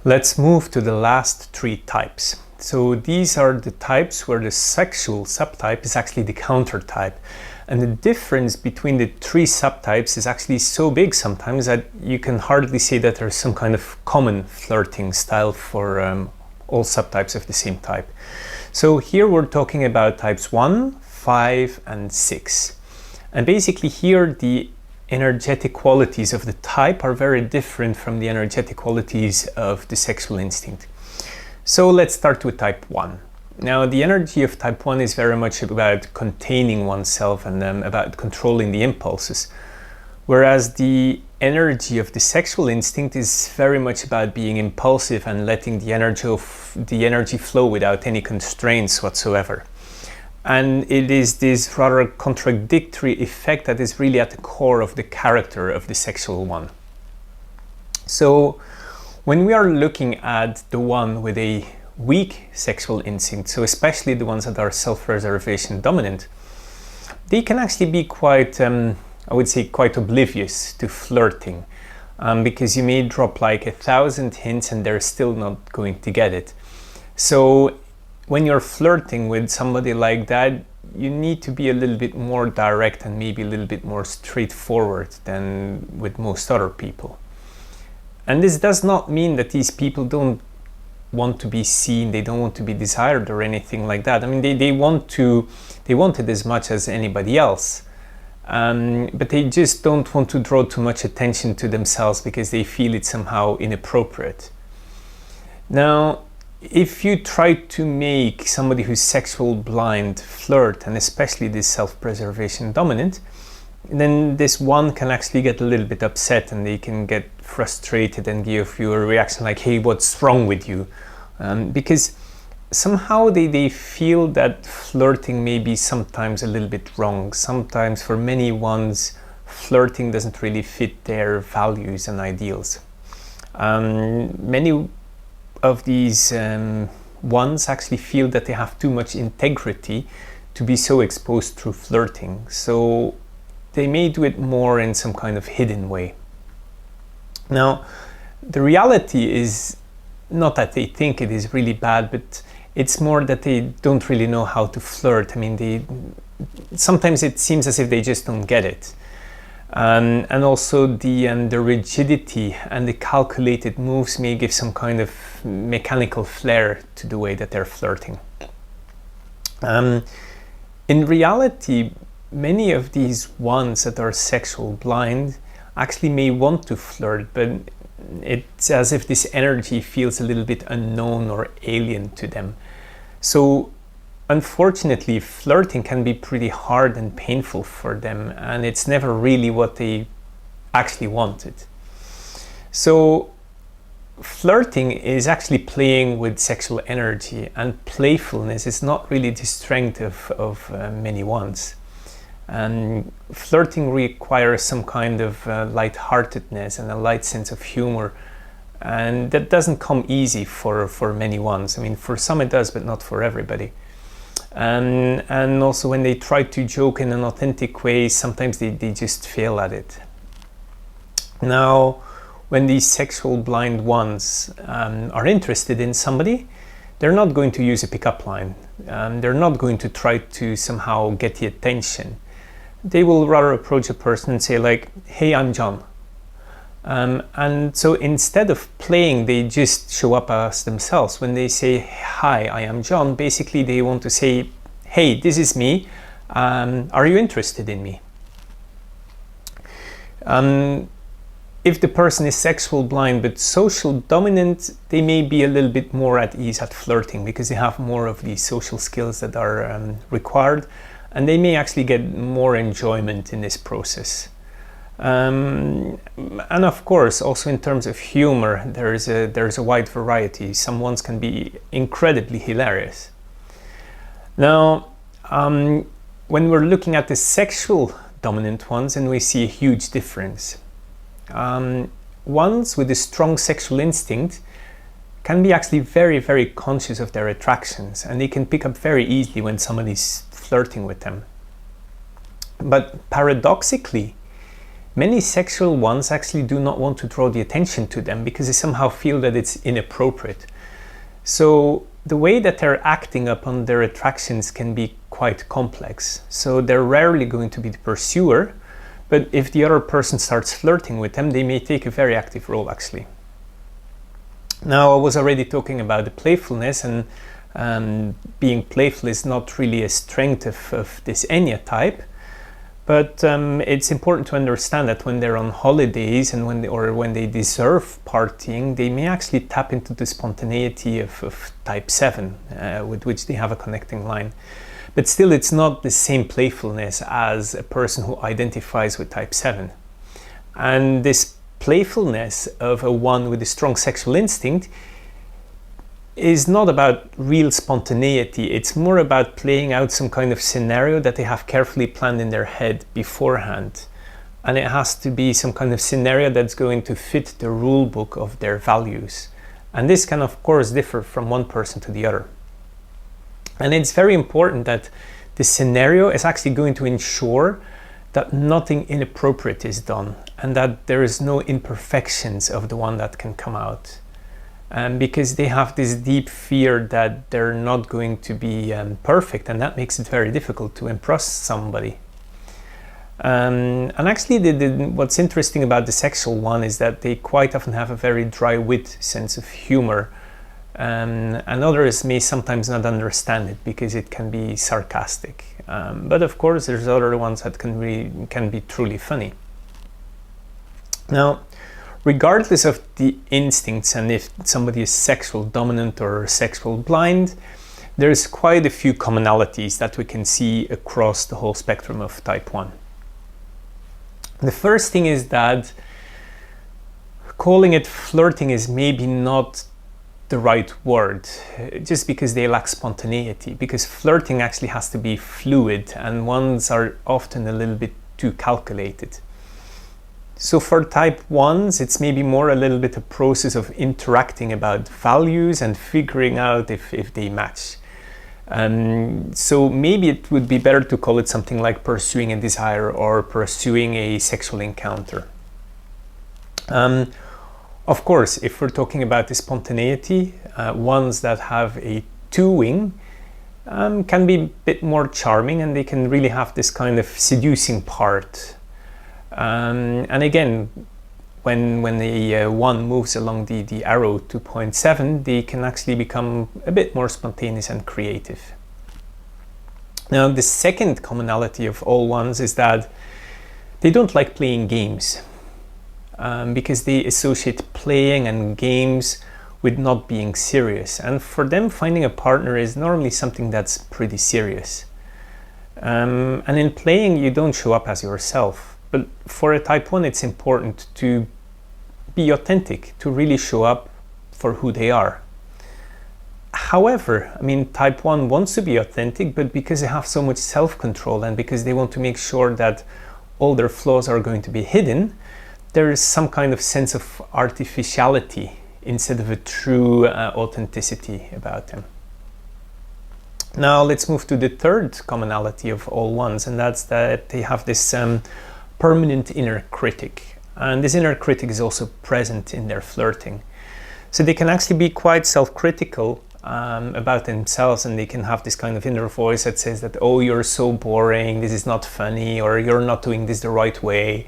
Let's move to the last three types. So these are the types where the sexual subtype is actually the counter type. And the difference between the three subtypes is actually so big sometimes that you can hardly say that there's some kind of common flirting style for all subtypes of the same type. So here we're talking about types 1, 5, and 6. And basically here the energetic qualities of the type are very different from the energetic qualities of the sexual instinct. So let's start with type 1. Now the energy of type 1 is very much about containing oneself and about controlling the impulses, whereas the energy of the sexual instinct is very much about being impulsive and letting the energy flow without any constraints whatsoever. And it is this rather contradictory effect that is really at the core of the character of the sexual one. So when we are looking at the one with a weak sexual instinct, so especially the ones that are self-preservation dominant, they can actually be quite, I would say, quite oblivious to flirting, because you may drop like 1,000 hints and they're still not going to get it. So when you're flirting with somebody like that, you need to be a little bit more direct and maybe a little bit more straightforward than with most other people. And this does not mean that these people don't want to be seen, they don't want to be desired or anything like that. I mean, they want it as much as anybody else. But they just don't want to draw too much attention to themselves because they feel it's somehow inappropriate. Now, if you try to make somebody who's sexual blind flirt, and especially this self-preservation dominant, then this one can actually get a little bit upset and they can get frustrated and give you a reaction like, hey, what's wrong with you? Because somehow they feel that flirting may be sometimes a little bit wrong. Sometimes for many ones, flirting doesn't really fit their values and ideals. Many of these ones actually feel that they have too much integrity to be so exposed through flirting. So they may do it more in some kind of hidden way. Now, the reality is not that they think it is really bad, but it's more that they don't really know how to flirt. I mean, sometimes it seems as if they just don't get it. And also the rigidity and the calculated moves may give some kind of mechanical flair to the way that they're flirting. In reality, many of these ones that are sexual blind actually may want to flirt, but it's as if this energy feels a little bit unknown or alien to them. So unfortunately, flirting can be pretty hard and painful for them, and it's never really what they actually wanted. So flirting is actually playing with sexual energy, and playfulness is not really the strength of many ones. And flirting requires some kind of lightheartedness and a light sense of humor, and that doesn't come easy for many ones. I mean, for some it does, but not for everybody. And also when they try to joke in an authentic way, sometimes they just fail at it. Now, when these sexual blind ones are interested in somebody, they're not going to use a pickup line. They're not going to try to somehow get the attention. They will rather approach a person and say like, hey, I'm John. And so instead of playing, they just show up as themselves. When they say, hi, I am John, basically they want to say, hey, this is me. Are you interested in me? If the person is sexual blind but social dominant, they may be a little bit more at ease at flirting because they have more of these social skills that are required, and they may actually get more enjoyment in this process. And of course, also in terms of humor, there's a wide variety. Some ones can be incredibly hilarious. Now, when we're looking at the sexual dominant ones, and we see a huge difference. Ones with a strong sexual instinct can be actually very, very conscious of their attractions, and they can pick up very easily when somebody's flirting with them. But paradoxically, many sexual ones actually do not want to draw the attention to them because they somehow feel that it's inappropriate. So the way that they're acting upon their attractions can be quite complex. So they're rarely going to be the pursuer, but if the other person starts flirting with them, they may take a very active role actually. Now, I was already talking about the playfulness, and being playful is not really a strength of this Enya type, but it's important to understand that when they're on holidays and when they deserve partying, they may actually tap into the spontaneity of type 7, with which they have a connecting line. But still, it's not the same playfulness as a person who identifies with type 7. And this playfulness of a one with a strong sexual instinct is not about real spontaneity. It's more about playing out some kind of scenario that they have carefully planned in their head beforehand. And it has to be some kind of scenario that's going to fit the rule book of their values. And this can, of course, differ from one person to the other. And it's very important that the scenario is actually going to ensure that nothing inappropriate is done and that there is no imperfections of the one that can come out. Because they have this deep fear that they're not going to be perfect, and that makes it very difficult to impress somebody. And actually, what's interesting about the sexual one is that they quite often have a very dry wit sense of humor, and others may sometimes not understand it because it can be sarcastic. But of course, there's other ones that can be truly funny. Now, regardless of the instincts and if somebody is sexual dominant or sexual blind, there's quite a few commonalities that we can see across the whole spectrum of type 1. The first thing is that calling it flirting is maybe not the right word, just because they lack spontaneity, because flirting actually has to be fluid and ones are often a little bit too calculated. So for type 1s, it's maybe more a little bit a process of interacting about values and figuring out if they match. So maybe it would be better to call it something like pursuing a desire or pursuing a sexual encounter. Of course, if we're talking about the spontaneity, ones that have a 2-wing can be a bit more charming, and they can really have this kind of seducing part. And again, when the one moves along the arrow 2.7, they can actually become a bit more spontaneous and creative. Now, the second commonality of all ones is that they don't like playing games, because they associate playing and games with not being serious. And for them, finding a partner is normally something that's pretty serious. And in playing, you don't show up as yourself. But for a type 1, it's important to be authentic, to really show up for who they are. However, type 1 wants to be authentic, but because they have so much self-control and because they want to make sure that all their flaws are going to be hidden, there is some kind of sense of artificiality instead of a true authenticity about them. Now let's move to the third commonality of all ones, and that's that they have this permanent inner critic. And this inner critic is also present in their flirting. So they can actually be quite self-critical about themselves, and they can have this kind of inner voice that says that, oh, you're so boring, this is not funny, or you're not doing this the right way.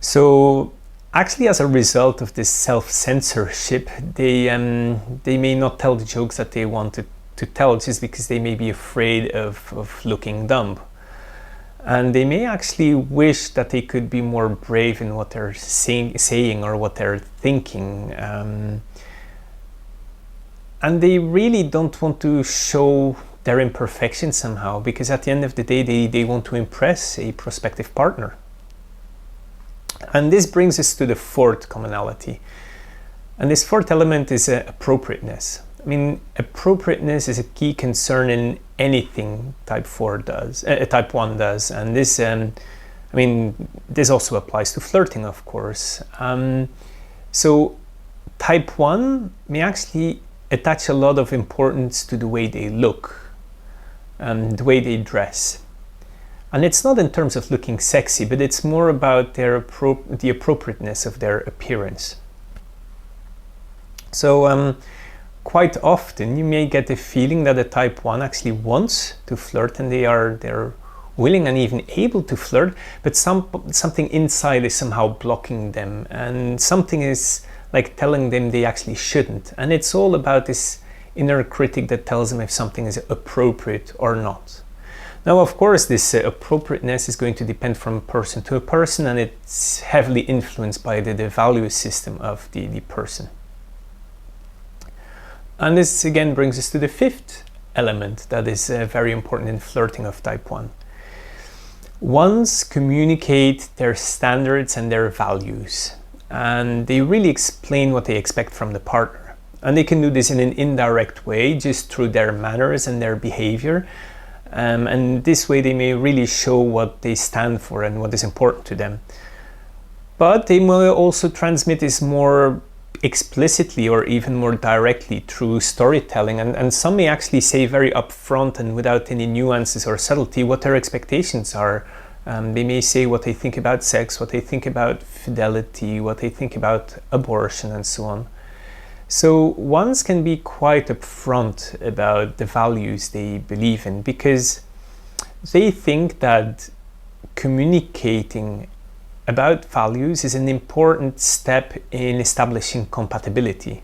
So actually, as a result of this self-censorship, they may not tell the jokes that they wanted to tell just because they may be afraid of looking dumb. And they may actually wish that they could be more brave in what they're saying or what they're thinking. And they really don't want to show their imperfections somehow, because at the end of the day, they want to impress a prospective partner. And this brings us to the fourth commonality. And this fourth element is appropriateness. Appropriateness is a key concern in anything type 1 does. And this, this also applies to flirting, of course. So type 1 may actually attach a lot of importance to the way they look, the way they dress. And it's not in terms of looking sexy, but it's more about the appropriateness of their appearance. So quite often you may get the feeling that a type 1 actually wants to flirt, and they're willing and even able to flirt, but something inside is somehow blocking them, and something is like telling them they actually shouldn't. And it's all about this inner critic that tells them if something is appropriate or not. Now, of course, this appropriateness is going to depend from person to a person, and it's heavily influenced by the value system of the person. And this again brings us to the fifth element that is very important in flirting of type 1. Ones communicate their standards and their values, and they really explain what they expect from the partner. And they can do this in an indirect way, just through their manners and their behavior. And this way they may really show what they stand for and what is important to them. But they may also transmit this more explicitly or even more directly through storytelling, and some may actually say very upfront and without any nuances or subtlety what their expectations are. They may say what they think about sex, what they think about fidelity, what they think about abortion, and so on. So ones can be quite upfront about the values they believe in, because they think that communicating about values is an important step in establishing compatibility.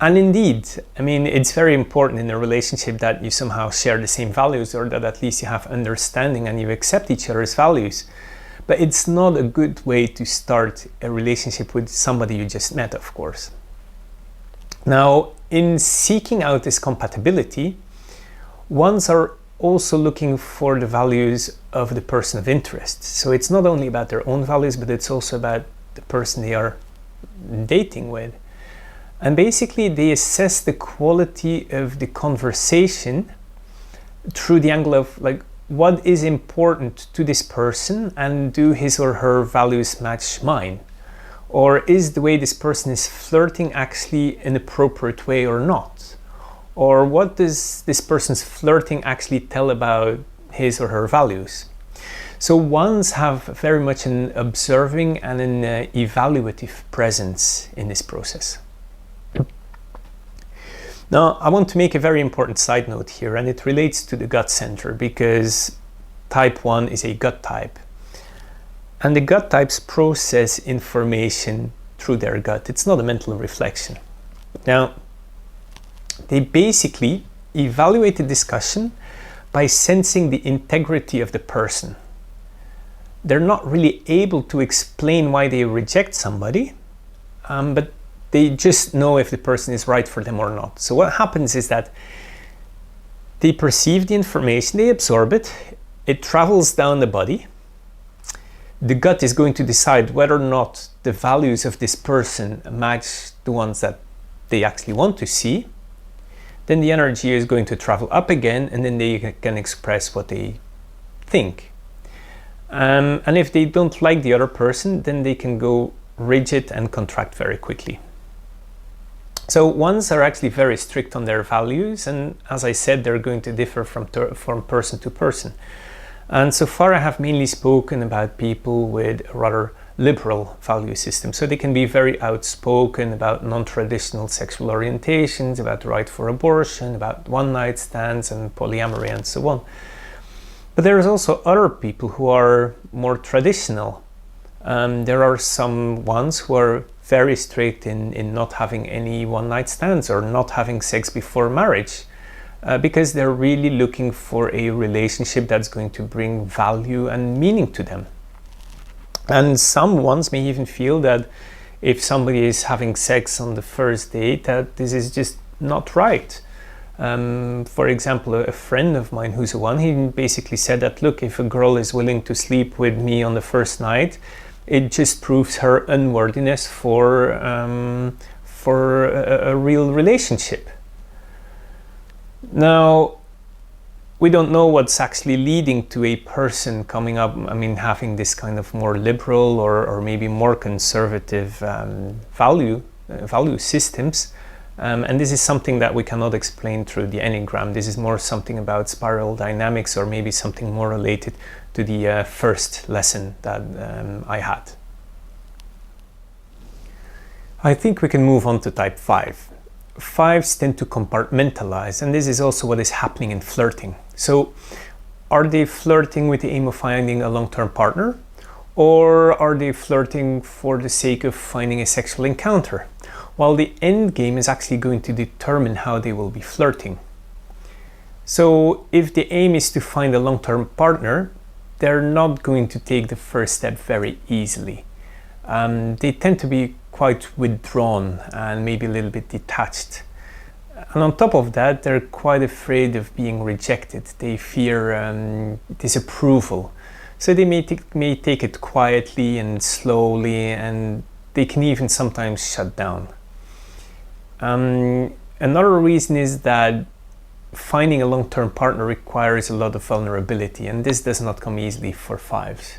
And indeed, I mean, it's very important in a relationship that you somehow share the same values, or that at least you have understanding and you accept each other's values. But it's not a good way to start a relationship with somebody you just met, of course. Now, in seeking out this compatibility, ones are also looking for the values of the person of interest. So it's not only about their own values, but it's also about the person they are dating with. And basically they assess the quality of the conversation through the angle of like, what is important to this person, and do his or her values match mine? Or is the way this person is flirting actually an appropriate way or not? Or what does this person's flirting actually tell about his or her values? So ones have very much an observing and an evaluative presence in this process. Now, I want to make a very important side note here, and it relates to the gut center, because type 1 is a gut type. And the gut types process information through their gut. It's not a mental reflection. Now, they basically evaluate the discussion by sensing the integrity of the person. They're not really able to explain why they reject somebody, but they just know if the person is right for them or not. So what happens is that they perceive the information, they absorb it, it travels down the body. The gut is going to decide whether or not the values of this person match the ones that they actually want to see. Then the energy is going to travel up again, and then they can express what they think. And if they don't like the other person, then they can go rigid and contract very quickly. So ones are actually very strict on their values, and as I said, they're going to differ from person to person. And so far I have mainly spoken about people with a rather liberal value system. So they can be very outspoken about non-traditional sexual orientations, about the right for abortion, about one-night stands and polyamory and so on. But there is also other people who are more traditional. There are some ones who are very strict in not having any one-night stands or not having sex before marriage. Because they're really looking for a relationship that's going to bring value and meaning to them. And some ones may even feel that if somebody is having sex on the first date, that this is just not right. For example, a friend of mine who's a one, he basically said that, look, if a girl is willing to sleep with me on the first night, it just proves her unworthiness for a real relationship. Now, we don't know what's actually leading to a person coming up, having this kind of more liberal or maybe more conservative value systems. And this is something that we cannot explain through the Enneagram. This is more something about spiral dynamics, or maybe something more related to the first lesson that I had. I think we can move on to type 5. 5s tend to compartmentalize, and this is also what is happening in flirting. So, are they flirting with the aim of finding a long-term partner? Or are they flirting for the sake of finding a sexual encounter? While the end game is actually going to determine how they will be flirting. So if the aim is to find a long-term partner, they're not going to take the first step very easily. They tend to be quite withdrawn and maybe a little bit detached. And on top of that, they're quite afraid of being rejected. They fear disapproval. So they may take it quietly and slowly, and they can even sometimes shut down. Another reason is that finding a long-term partner requires a lot of vulnerability, and this does not come easily for 5s.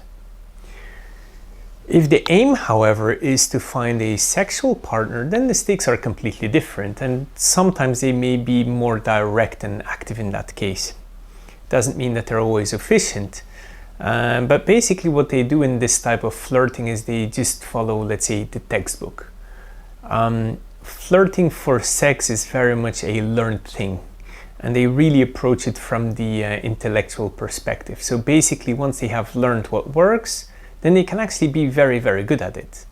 If the aim, however, is to find a sexual partner, then the stakes are completely different, and sometimes they may be more direct and active in that case. Doesn't mean that they're always efficient. But basically what they do in this type of flirting is they just follow, let's say, the textbook. Flirting for sex is very much a learned thing, and they really approach it from the intellectual perspective. So basically, once they have learned what works, then they can actually be very, very good at it.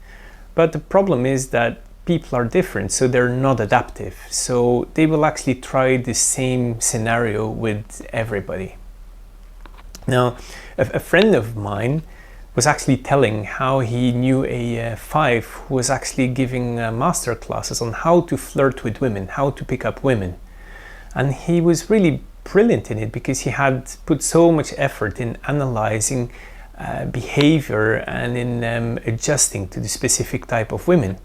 But the problem is that people are different, so they're not adaptive. So they will actually try the same scenario with everybody. Now, a friend of mine was actually telling how he knew a 5 who was actually giving master classes on how to flirt with women, how to pick up women. And he was really brilliant in it because he had put so much effort in analyzing behavior and in adjusting to the specific type of women.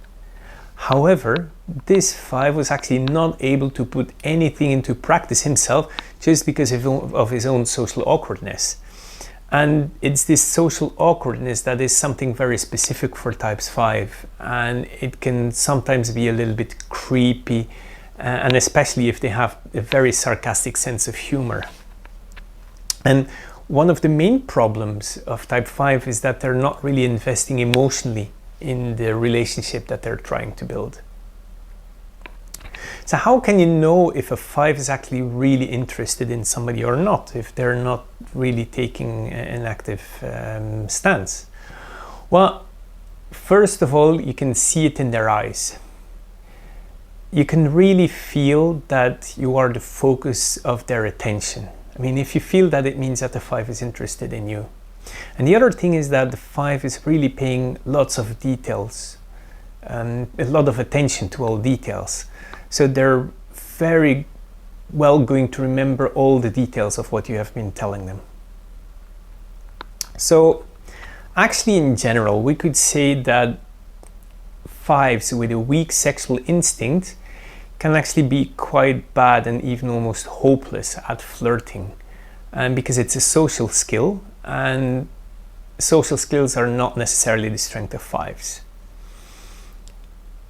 However, this 5 was actually not able to put anything into practice himself just because of his own social awkwardness. And it's this social awkwardness that is something very specific for types 5, and it can sometimes be a little bit creepy, and especially if they have a very sarcastic sense of humor. And one of the main problems of type 5 is that they're not really investing emotionally in the relationship that they're trying to build. So how can you know if a 5 is actually really interested in somebody or not, if they're not really taking an active stance? Well, first of all, you can see it in their eyes. You can really feel that you are the focus of their attention. I mean, if you feel that, it means that the 5 is interested in you. And the other thing is that the 5 is really paying lots of details, a lot of attention to all details. So they're very well going to remember all the details of what you have been telling them. So actually, in general, we could say that 5s with a weak sexual instinct can actually be quite bad and even almost hopeless at flirting, because it's a social skill, and social skills are not necessarily the strength of 5s.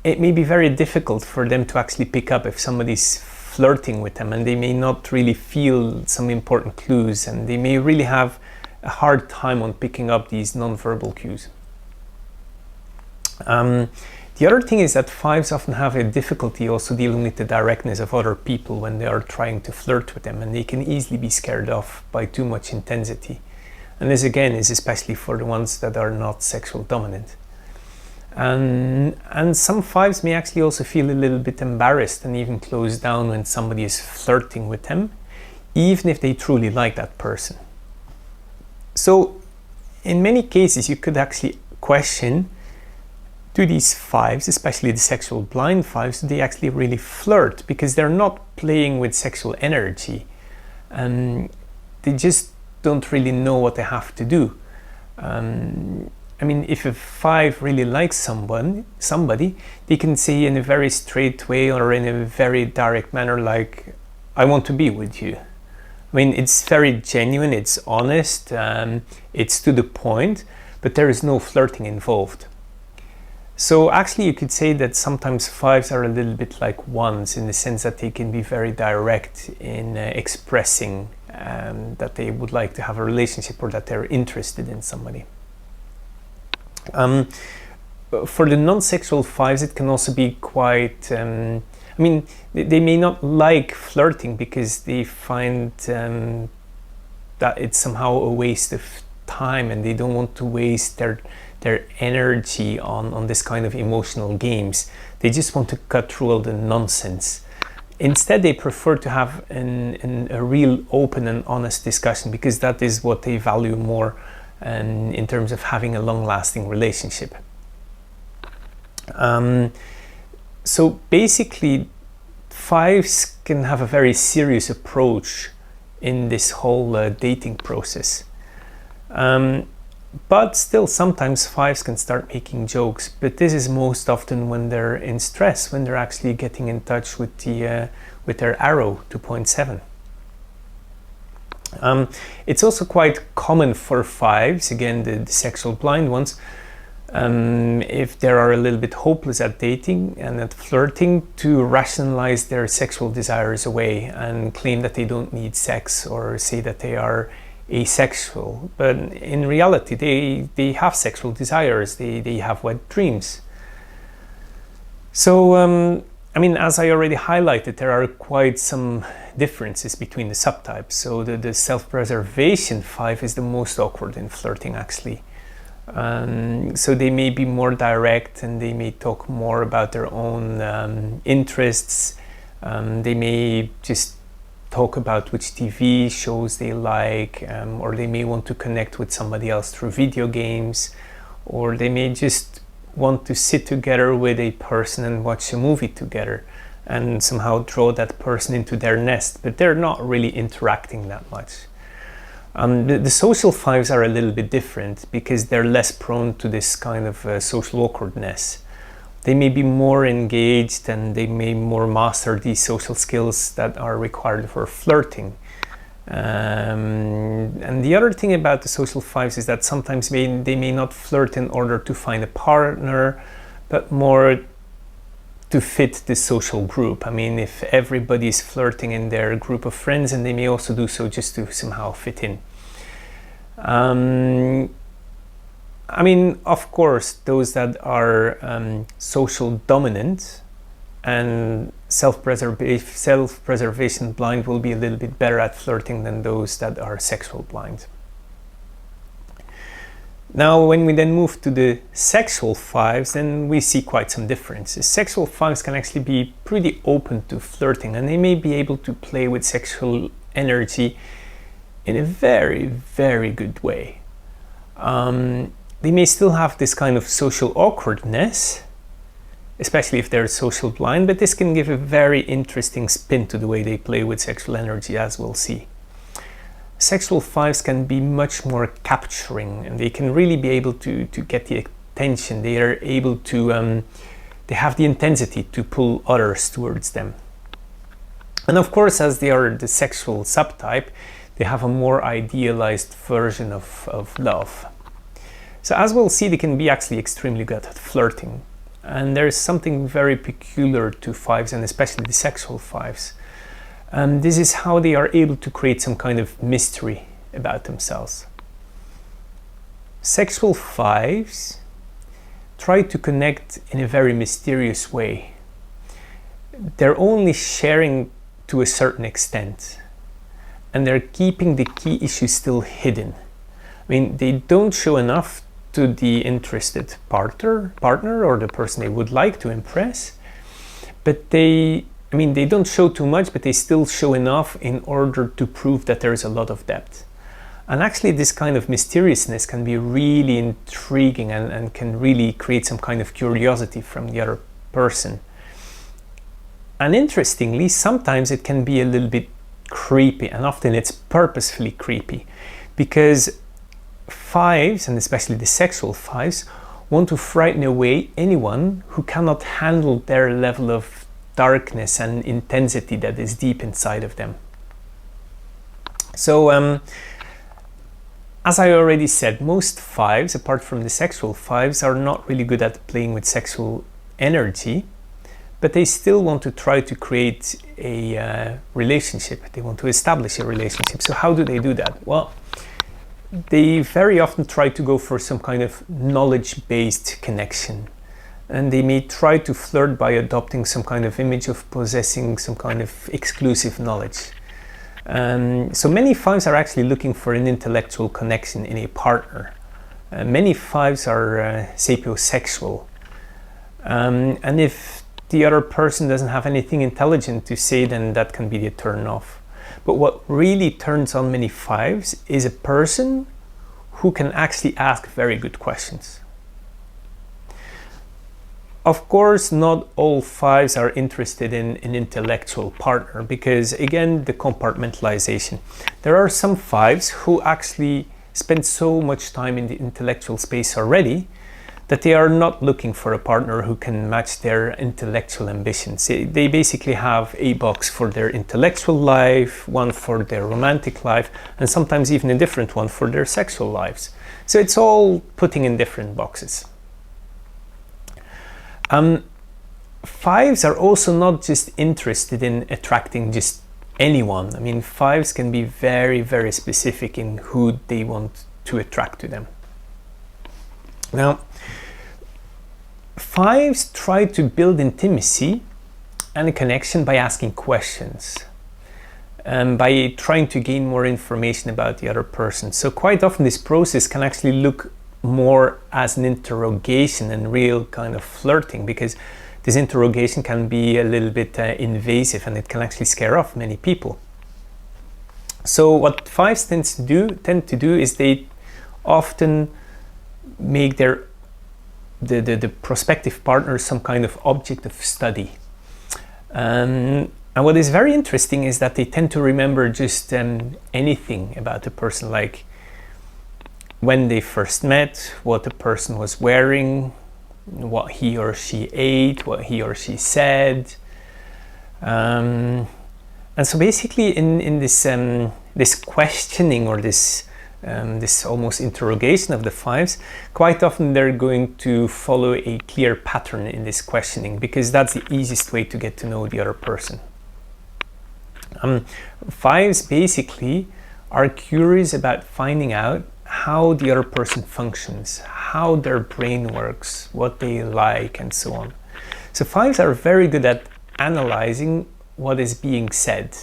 It may be very difficult for them to actually pick up if somebody's flirting with them, and they may not really feel some important clues, and they may really have a hard time on picking up these non-verbal cues. The other thing is that 5s often have a difficulty also dealing with the directness of other people when they are trying to flirt with them, and they can easily be scared off by too much intensity. And this again is especially for the ones that are not sexual dominant. And some 5s may actually also feel a little bit embarrassed and even close down when somebody is flirting with them, even if they truly like that person. So in many cases you could actually question, do these 5s, especially the sexual blind 5s, do they actually really flirt? Because they're not playing with sexual energy, and they just don't really know what they have to do. I mean, if a 5 really likes somebody, they can say in a very straight way or in a very direct manner, like, I want to be with you. I mean, it's very genuine, it's honest, it's to the point, but there is no flirting involved. So actually you could say that sometimes fives are a little bit like ones, in the sense that they can be very direct in expressing that they would like to have a relationship or that they're interested in somebody. For the non-sexual fives, it can also be quite, I mean, they may not like flirting because they find that it's somehow a waste of time, and they don't want to waste their energy on this kind of emotional games. They just want to cut through all the nonsense. Instead, they prefer to have a real open and honest discussion, because that is what they value more in terms of having a long-lasting relationship. So basically, fives can have a very serious approach in this whole dating process. But still, sometimes fives can start making jokes, but this is most often when they're in stress, when they're actually getting in touch with their arrow 2.7. It's also quite common for fives, again the sexual blind ones, if they are a little bit hopeless at dating and at flirting, to rationalize their sexual desires away and claim that they don't need sex, or say that they are asexual. But in reality, they have sexual desires, they have wet dreams. So I mean, as I already highlighted, there are quite some differences between the subtypes. So the self-preservation five is the most awkward in flirting, actually. So they may be more direct, and they may talk more about their own interests. They may just talk about which TV shows they like, or they may want to connect with somebody else through video games, or they may just want to sit together with a person and watch a movie together and somehow draw that person into their nest, but they're not really interacting that much. The social fives are a little bit different, because they're less prone to this kind of social awkwardness. They may be more engaged, and they may more master these social skills that are required for flirting. And the other thing about the social fives is that sometimes they may not flirt in order to find a partner, but more to fit the social group. I mean, if everybody's flirting in their group of friends, and they may also do so just to somehow fit in. I mean, of course, those that are social dominant and self-preservation blind will be a little bit better at flirting than those that are sexual blind. Now, when we then move to the sexual fives, then we see quite some differences. Sexual fives can actually be pretty open to flirting, and they may be able to play with sexual energy in a very, very good way. They may still have this kind of social awkwardness, especially if they're social blind, but this can give a very interesting spin to the way they play with sexual energy, as we'll see. Sexual fives can be much more capturing, and they can really be able to get the attention. They are able to, they have the intensity to pull others towards them. And of course, as they are the sexual subtype, they have a more idealized version of love. So as we'll see, they can be actually extremely good at flirting. And there is something very peculiar to fives, and especially the sexual fives. This is how they are able to create some kind of mystery about themselves. Sexual fives try to connect in a very mysterious way. They're only sharing to a certain extent, and they're keeping the key issues still hidden. I mean, they don't show enough to the interested partner or the person they would like to impress, but they don't show too much, but they still show enough in order to prove that there is a lot of depth. And actually, this kind of mysteriousness can be really intriguing and can really create some kind of curiosity from the other person. And interestingly, sometimes it can be a little bit creepy, and often it's purposefully creepy, because fives, and especially the sexual fives, want to frighten away anyone who cannot handle their level of darkness and intensity that is deep inside of them. So As I already said, most fives, apart from the sexual fives, are not really good at playing with sexual energy, but they still want to try to create a relationship. They want to establish a relationship. So how do they do that? Well, they very often try to go for some kind of knowledge-based connection. And they may try to flirt by adopting some kind of image of possessing some kind of exclusive knowledge. So many fives are actually looking for an intellectual connection in a partner. Many fives are sapiosexual. And if the other person doesn't have anything intelligent to say, then that can be the turn off. But what really turns on many fives is a person who can actually ask very good questions. Of course, not all fives are interested in an intellectual partner because, again, the compartmentalization. There are some fives who actually spend so much time in the intellectual space already that they are not looking for a partner who can match their intellectual ambitions. They basically have a box for their intellectual life, one for their romantic life, and sometimes even a different one for their sexual lives. So it's all putting in different boxes. Fives are also not just interested in attracting just anyone. I mean, fives can be very, very specific in who they want to attract to them. Now, fives try to build intimacy and a connection by asking questions, by trying to gain more information about the other person. So quite often this process can actually look more as an interrogation and real kind of flirting, because this interrogation can be a little bit invasive and it can actually scare off many people. So what fives tend to do is they often make the prospective partner some kind of object of study. And what is very interesting is that they tend to remember just anything about the person, like when they first met, what the person was wearing, what he or she ate, what he or she said. And so basically in this questioning or this almost interrogation of the fives, quite often they're going to follow a clear pattern in this questioning, because that's the easiest way to get to know the other person. Fives basically are curious about finding out how the other person functions, how their brain works, what they like, and so on. So fives are very good at analyzing what is being said.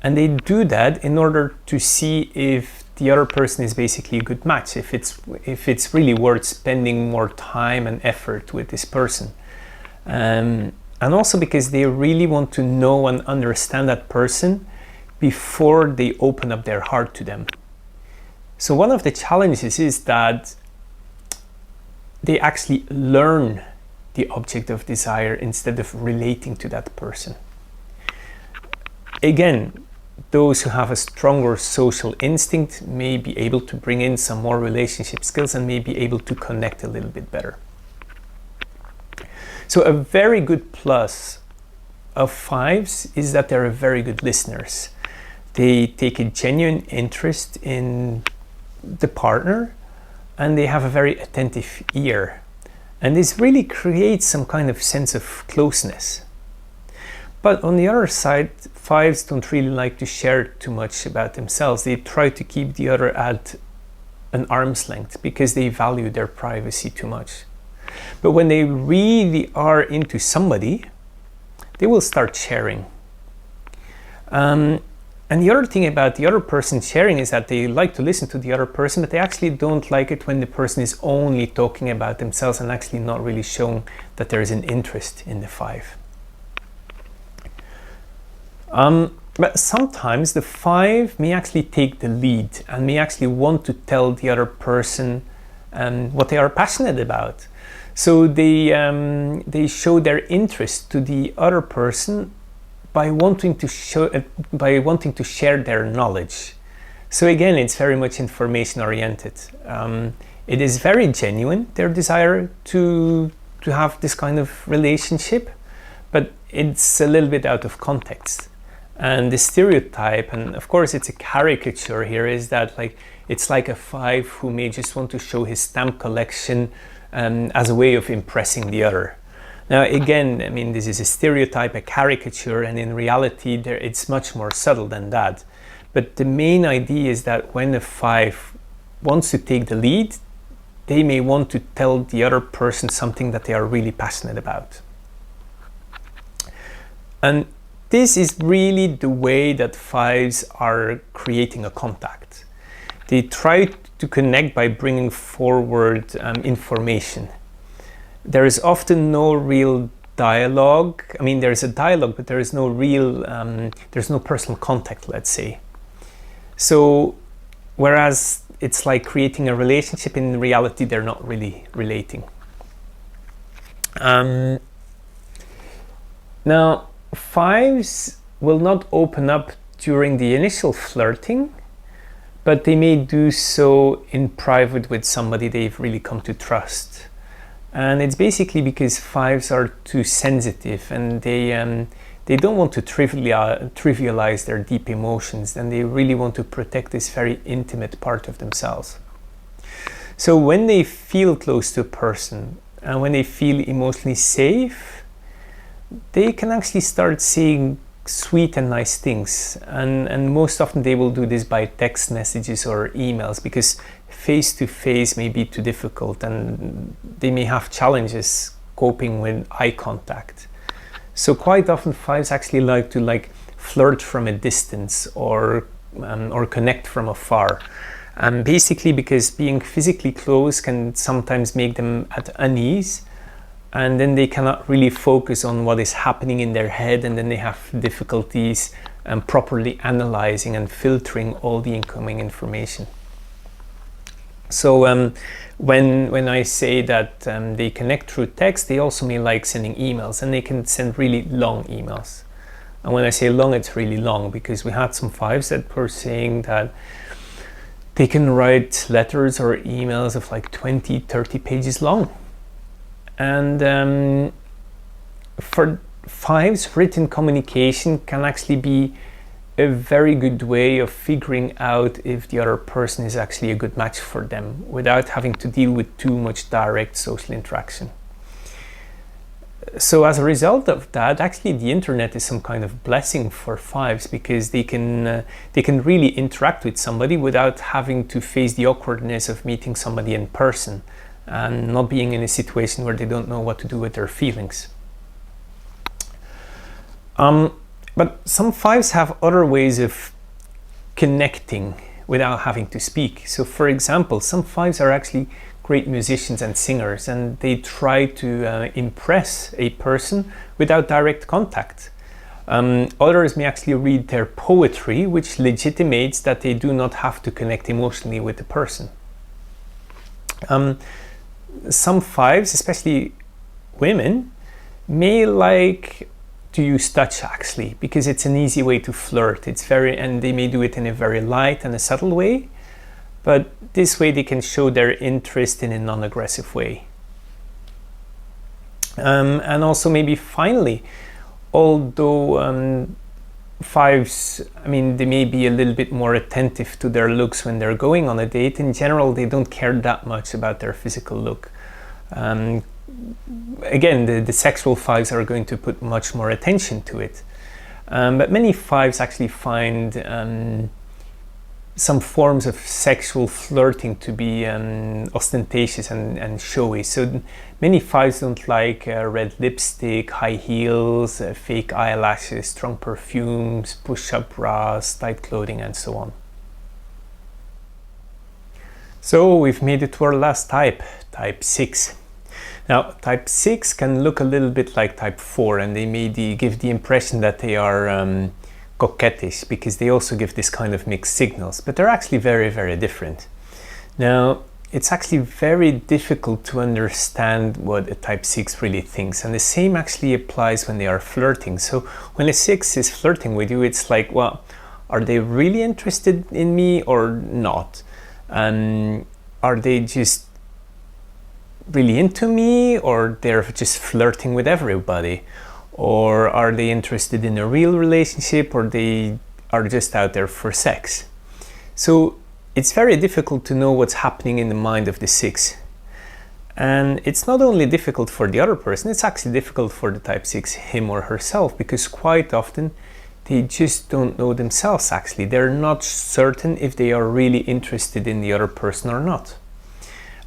And they do that in order to see if the other person is basically a good match, if it's really worth spending more time and effort with this person. And also because they really want to know and understand that person before they open up their heart to them. So one of the challenges is that they actually learn the object of desire instead of relating to that person. Again, those who have a stronger social instinct may be able to bring in some more relationship skills and may be able to connect a little bit better. So a very good plus of fives is that they're very good listeners. They take a genuine interest in the partner and they have a very attentive ear. And this really creates some kind of sense of closeness. But on the other side, fives don't really like to share too much about themselves. They try to keep the other at an arm's length because they value their privacy too much. But when they really are into somebody, they will start sharing. And the other thing about the other person sharing is that they like to listen to the other person, but they actually don't like it when the person is only talking about themselves and actually not really showing that there is an interest in the five. But sometimes the five may actually take the lead and may actually want to tell the other person what they are passionate about. So they show their interest to the other person by wanting to share their knowledge. So again, it's very much information oriented. It is very genuine, their desire to have this kind of relationship, but it's a little bit out of context. And the stereotype, and of course it's a caricature here, is that like it's like a 5 who may just want to show his stamp collection as a way of impressing the other. Now again, I mean, this is a stereotype, a caricature, and in reality it's much more subtle than that. But the main idea is that when a 5 wants to take the lead, they may want to tell the other person something that they are really passionate about. And this is really the way that 5s are creating a contact. They try to connect by bringing forward information. There is often no real dialogue. I mean, there is a dialogue, but there is no real, there's no personal contact, let's say. So, whereas it's like creating a relationship, in reality, they're not really relating. Now, 5s will not open up during the initial flirting, but they may do so in private with somebody they've really come to trust. And it's basically because 5s are too sensitive, and they don't want to trivialize their deep emotions, and they really want to protect this very intimate part of themselves. So when they feel close to a person and when they feel emotionally safe, they can actually start saying sweet and nice things, and most often they will do this by text messages or emails, because face to face may be too difficult and they may have challenges coping with eye contact. So quite often 5s actually like to flirt from a distance or connect from afar, basically because being physically close can sometimes make them at unease, and then they cannot really focus on what is happening in their head, and then they have difficulties properly analyzing and filtering all the incoming information. So when I say that they connect through text, they also may like sending emails, and they can send really long emails. And when I say long, it's really long, because we had some 5s that were saying that they can write letters or emails of like 20, 30 pages long. And for 5s, written communication can actually be a very good way of figuring out if the other person is actually a good match for them, without having to deal with too much direct social interaction. So as a result of that, actually the internet is some kind of blessing for 5s, because they can really interact with somebody without having to face the awkwardness of meeting somebody in person and not being in a situation where they don't know what to do with their feelings. But some 5s have other ways of connecting without having to speak. So for example, some 5s are actually great musicians and singers, and they try to impress a person without direct contact. Others may actually read their poetry, which legitimates that they do not have to connect emotionally with the person. Some 5s, especially women, may like to use touch actually, because it's an easy way to flirt. And they may do it in a very light and a subtle way, but this way they can show their interest in a non-aggressive way. And also maybe finally, although 5s, I mean, they may be a little bit more attentive to their looks when they're going on a date. In general, they don't care that much about their physical look. Again, the sexual 5s are going to put much more attention to it. But many 5s actually find some forms of sexual flirting to be ostentatious and showy. So many 5s don't like red lipstick, high heels, fake eyelashes, strong perfumes, push-up bras, tight clothing, and so on. So we've made it to our last type, type 6. Now, type 6 can look a little bit like type 4, and they may give the impression that they are coquettish, because they also give this kind of mixed signals, but they're actually very, very different. Now, it's actually very difficult to understand what a type 6 really thinks, and the same actually applies when they are flirting. So when a 6 is flirting with you, it's like, well, are they really interested in me or not? Are they just really into me, or they're just flirting with everybody? Or are they interested in a real relationship, or they are just out there for sex? So it's very difficult to know what's happening in the mind of the 6. And it's not only difficult for the other person, it's actually difficult for the type 6, him or herself, because quite often they just don't know themselves actually. They're not certain if they are really interested in the other person or not.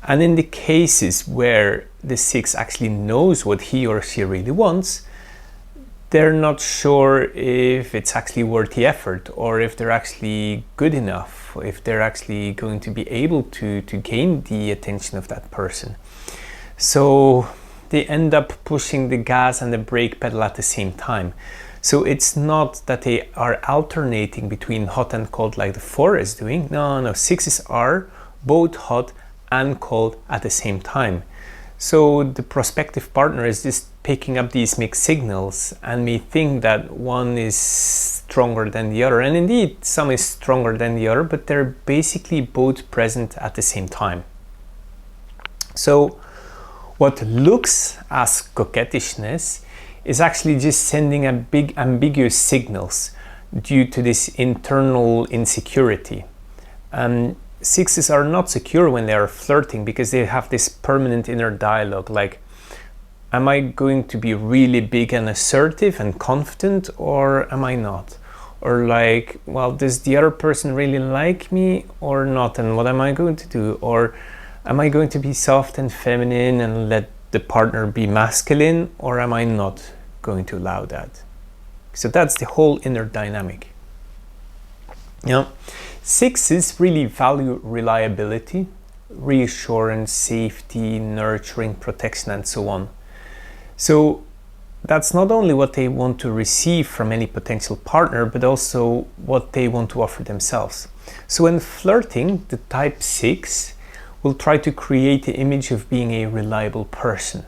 And in the cases where the 6 actually knows what he or she really wants, they're not sure if it's actually worth the effort, or if they're actually good enough, if they're actually going to be able to gain the attention of that person. So they end up pushing the gas and the brake pedal at the same time. So it's not that they are alternating between hot and cold like the 4 is doing. No, 6s are both hot and cold at the same time. So the prospective partner is just picking up these mixed signals and may think that one is stronger than the other. And indeed, some is stronger than the other, but they're basically both present at the same time. So what looks as coquettishness is actually just sending a big ambiguous signals due to this internal insecurity. 6s are not secure when they are flirting because they have this permanent inner dialogue like, am I going to be really big and assertive and confident, or am I not? Or like, well, does the other person really like me or not, and what am I going to do? Or am I going to be soft and feminine and let the partner be masculine, or am I not going to allow that? So that's the whole inner dynamic. Now, 6s really value reliability, reassurance, safety, nurturing, protection, and so on. So that's not only what they want to receive from any potential partner, but also what they want to offer themselves. So when flirting, the type 6 will try to create the image of being a reliable person.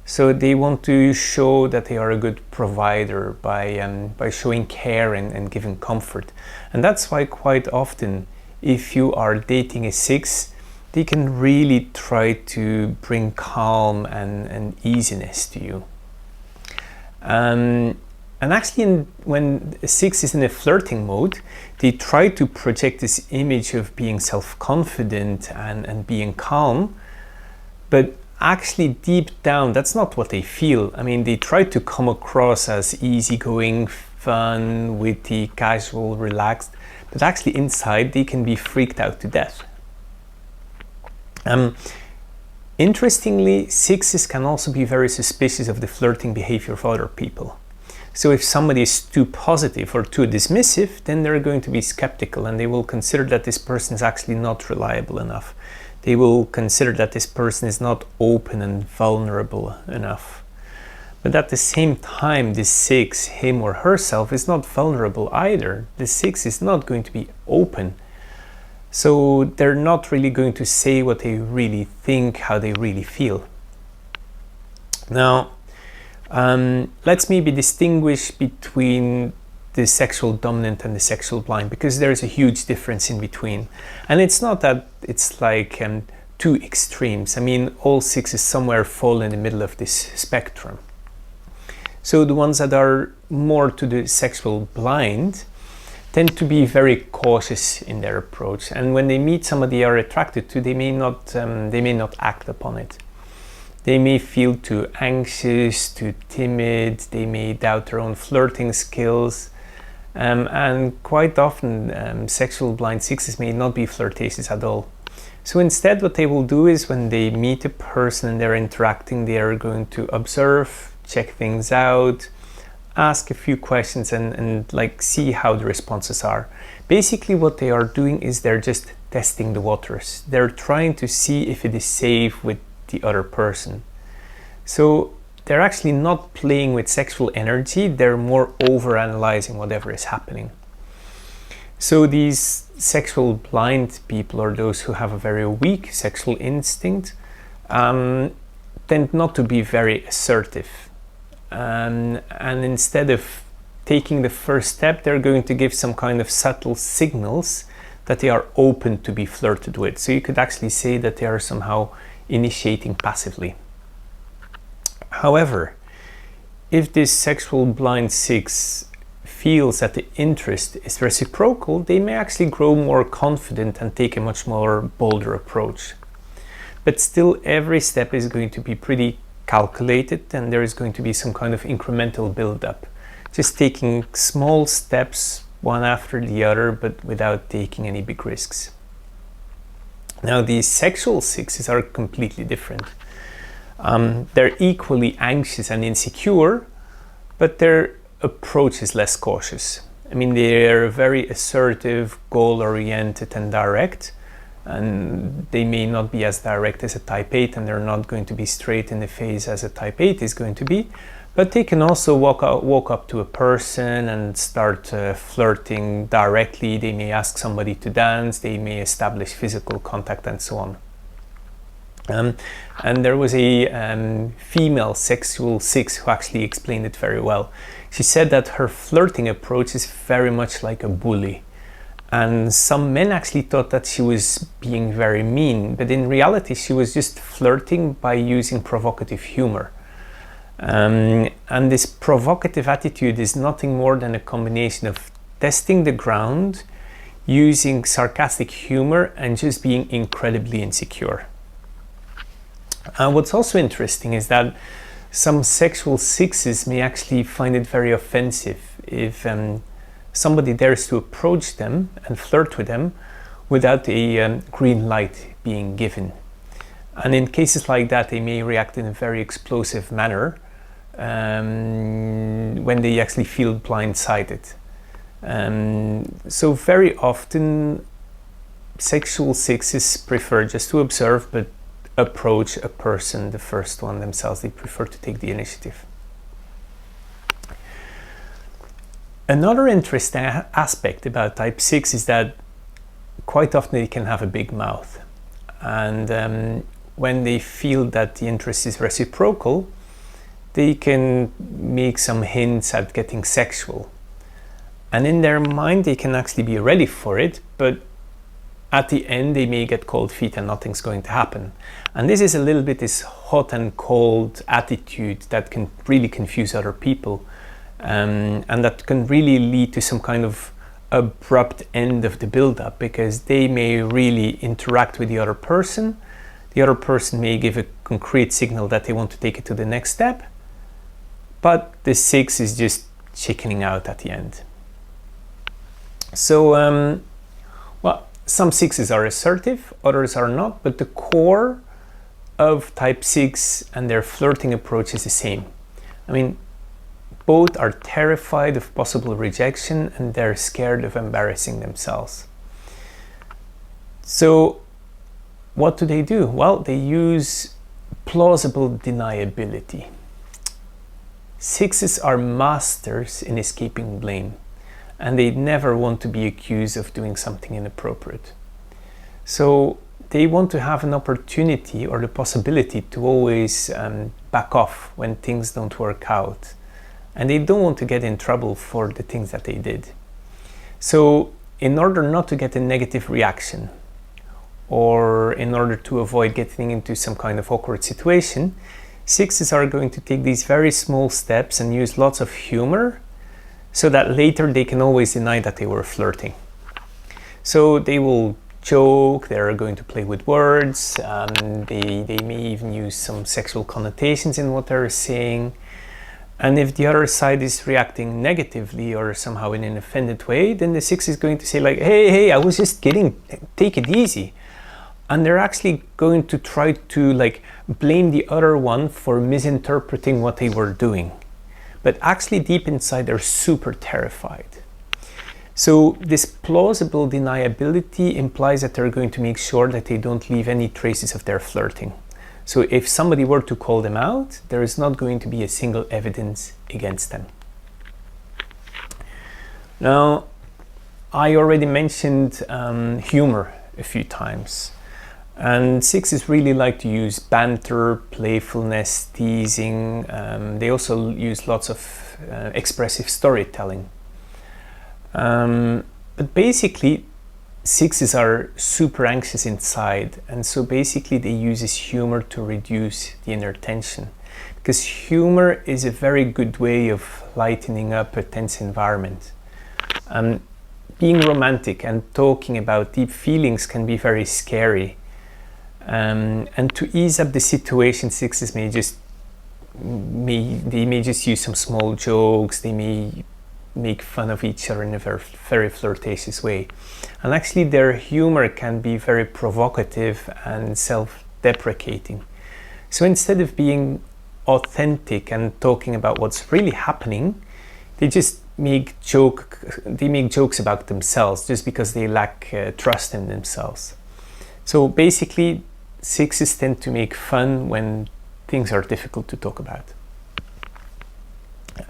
So they want to show that they are a good provider by showing care and giving comfort. And that's why quite often, if you are dating a 6, they can really try to bring calm and easiness to you. And actually, when a 6 is in a flirting mode, they try to project this image of being self-confident and being calm, but actually deep down that's not what they feel. I mean, they try to come across as easygoing, fun, witty, casual, relaxed, but actually inside they can be freaked out to death. Interestingly, 6s can also be very suspicious of the flirting behavior of other people. So if somebody is too positive or too dismissive, then they're going to be skeptical and they will consider that this person is actually not reliable enough. They will consider that this person is not open and vulnerable enough. But at the same time, the 6, him or herself, is not vulnerable either. The 6 is not going to be open. So they're not really going to say what they really think, how they really feel. Now, let's maybe distinguish between the sexual dominant and the sexual blind, because there's a huge difference in between. And it's not that it's like two extremes. I mean, all 6s somewhere fall in the middle of this spectrum. So the ones that are more to the sexual blind tend to be very cautious in their approach, and when they meet somebody they are attracted to, they may not act upon it. They may feel too anxious, too timid, they may doubt their own flirting skills, and quite often sexual blind 6s may not be flirtatious at all. So instead what they will do is when they meet a person and they're interacting, they are going to observe, check things out, ask a few questions and like see how the responses are. Basically what they are doing is they're just testing the waters. They're trying to see if it is safe with the other person. So they're actually not playing with sexual energy, they're more over-analyzing whatever is happening. So these sexual blind people, or those who have a very weak sexual instinct, tend not to be very assertive. And instead of taking the first step, they're going to give some kind of subtle signals that they are open to be flirted with. So you could actually say that they are somehow initiating passively. However, if this sexual blind 6 feels that the interest is reciprocal, they may actually grow more confident and take a much more bolder approach. But still, every step is going to be pretty calculated, and there is going to be some kind of incremental build-up. Just taking small steps one after the other, but without taking any big risks. Now, these sexual sixes are completely different. They're equally anxious and insecure, but their approach is less cautious. I mean, they're very assertive, goal-oriented and direct, and they may not be as direct as a type 8, and they're not going to be straight in the face as a type 8 is going to be, but they can also walk up to a person and start flirting directly. They may ask somebody to dance, they may establish physical contact, and so on. And there was a female sexual 6 who actually explained it very well. She said that her flirting approach is very much like a bully. And some men actually thought that she was being very mean, but in reality she was just flirting by using provocative humor. And this provocative attitude is nothing more than a combination of testing the ground, using sarcastic humor, and just being incredibly insecure. And what's also interesting is that some sexual 6s may actually find it very offensive if somebody dares to approach them and flirt with them without a green light being given. And in cases like that, they may react in a very explosive manner when they actually feel blindsided. So very often, sexual 6s prefer just to observe, but approach a person, the first one themselves. They prefer to take the initiative. Another interesting aspect about type 6 is that quite often they can have a big mouth, and when they feel that the interest is reciprocal, they can make some hints at getting sexual, and in their mind they can actually be ready for it, but at the end they may get cold feet and nothing's going to happen. And this is a little bit this hot and cold attitude that can really confuse other people, and that can really lead to some kind of abrupt end of the build-up, because they may really interact with the other person. The other person may give a concrete signal that they want to take it to the next step, but the 6 is just chickening out at the end. So, well, some 6s are assertive, others are not, but the core of type 6 and their flirting approach is the same. I mean, both are terrified of possible rejection, and they're scared of embarrassing themselves. So what do? Well, they use plausible deniability. 6s are masters in escaping blame, and they never want to be accused of doing something inappropriate. So they want to have an opportunity or the possibility to always back off when things don't work out. And they don't want to get in trouble for the things that they did. So in order not to get a negative reaction, or in order to avoid getting into some kind of awkward situation, 6s are going to take these very small steps and use lots of humor, so that later they can always deny that they were flirting. So they will joke, they're going to play with words, they may even use some sexual connotations in what they're saying. And if the other side is reacting negatively or somehow in an offended way, then the 6 is going to say like, hey, I was just kidding, take it easy. And they're actually going to try to like blame the other one for misinterpreting what they were doing. But actually deep inside, they're super terrified. So this plausible deniability implies that they're going to make sure that they don't leave any traces of their flirting. So if somebody were to call them out, there is not going to be a single evidence against them. Now, I already mentioned humor a few times. And 6s really like to use banter, playfulness, teasing. They also use lots of expressive storytelling. But basically, 6s are super anxious inside, and so basically they use this humor to reduce the inner tension. because humor is a very good way of lightening up a tense environment. Being romantic and talking about deep feelings can be very scary. And to ease up the situation, sixes may just use some small jokes. They may make fun of each other in a very, very flirtatious way. And actually their humor can be very provocative and self-deprecating. So instead of being authentic and talking about what's really happening, they just make jokes about themselves just because they lack trust in themselves. So basically, sixes tend to make fun when things are difficult to talk about.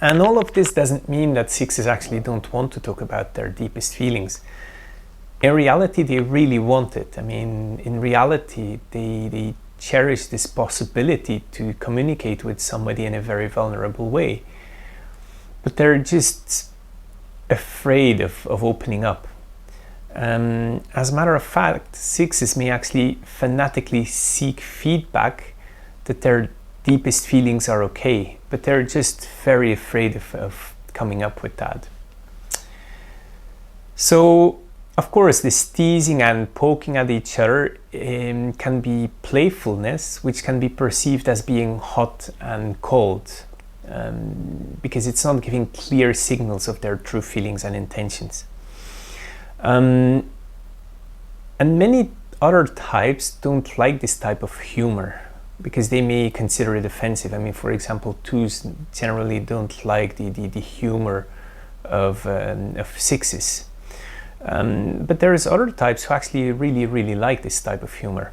And all of this doesn't mean that sixes actually don't want to talk about their deepest feelings. In reality, they really want it. I mean, in reality, they cherish this possibility to communicate with somebody in a very vulnerable way. But they're just afraid of opening up. As a matter of fact, sixes may actually fanatically seek feedback that their deepest feelings are okay, but they're just very afraid of coming up with that. So, of course, this teasing and poking at each other can be playfulness, which can be perceived as being hot and cold, because it's not giving clear signals of their true feelings and intentions. And many other types don't like this type of humor because they may consider it offensive. I mean, for example, twos generally don't like the humor of sixes. But there's other types who actually really like this type of humor.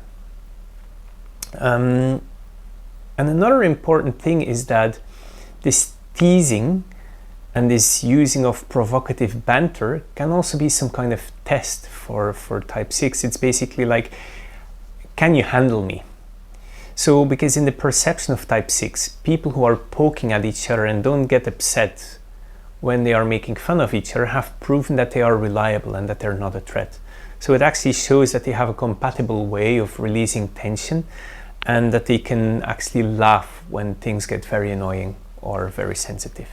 And another important thing is that this teasing and this using of provocative banter can also be some kind of test for type 6. It's basically like, can you handle me? So, because in the perception of type 6, people who are poking at each other and don't get upset when they are making fun of each other have proven that they are reliable and that they're not a threat. So it actually shows that they have a compatible way of releasing tension and that they can actually laugh when things get very annoying or very sensitive.